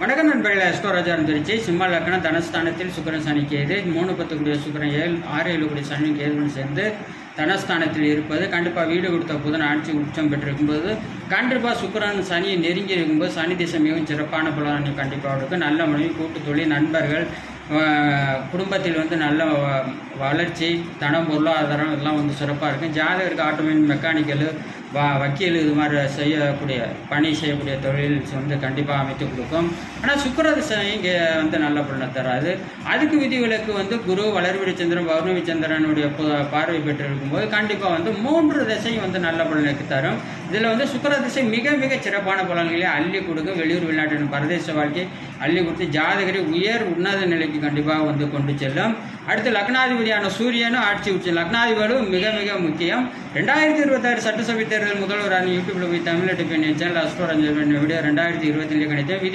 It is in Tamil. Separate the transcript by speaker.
Speaker 1: வணக்கம் நண்பர்களே, அஸ்ட்ரோராஜா திருச்சி. சிம்ம லக்னம் தனஸ்தானத்தில் சுக்கிரன் சனி கேது 3-10 கூடிய சுக்கிரன் 6-7 கூடிய சனி கேதுன்னு சேர்ந்து தனஸ்தானத்தில் இருப்பது கண்டிப்பாக வீடு கொடுத்த புதன் ஆட்சி உச்சம் பெற்றிருக்கும்போது கண்டிப்பாக சுக்கிரன் சனியை நெருங்கி இருக்கும்போது சனி திசை மிகவும் சிறப்பான பலனை கண்டிப்பாக இருக்கும். நல்ல மனைவி, கூட்டு தொழில், நண்பர்கள், குடும்பத்தில் நல்ல வளர்ச்சி, தனம், பொருளாதாரம் எல்லாம் சிறப்பாக இருக்கும். ஜாதகருக்கு ஆட்டோமேட்டிக், மெக்கானிக்கல், வக்கீல் இது மாதிரி பணி செய்யக்கூடிய தொழில் கண்டிப்பாக அமைத்து கொடுக்கும். ஆனால் சுக்கிர திசை இங்கே நல்ல பலனை தராது. அதுக்கு விதிவிலக்கு குரு, வளர்விட சந்திரன், பௌர்ணமி சந்திரனுடைய பார்வை பெற்றிருக்கும்போது கண்டிப்பாக 3 திசையும் நல்ல பலனுக்கு தரும். இதில் சுக்கிர திசை மிக மிக சிறப்பான பலன்களை அள்ளி கொடுக்கும். வெளியூர், வெளிநாட்டின் பரதேச வாழ்க்கை அள்ளி கொடுத்து ஜாதகரை உன்னத நிலைக்கு கண்டிப்பாக கொண்டு செல்லும். அடுத்து லக்னாதிபதியான சூரியனும் ஆட்சி உச்சம். லக்னாதிபதியும் மிக மிக முக்கியம். 2026 சட்டசபை தேர்தல் முதல்வரான யூடியூப்ல போய் தமிழ் சேனல் அஸ்ட்ரோராஜா வீடியோ 2020 கிடைத்த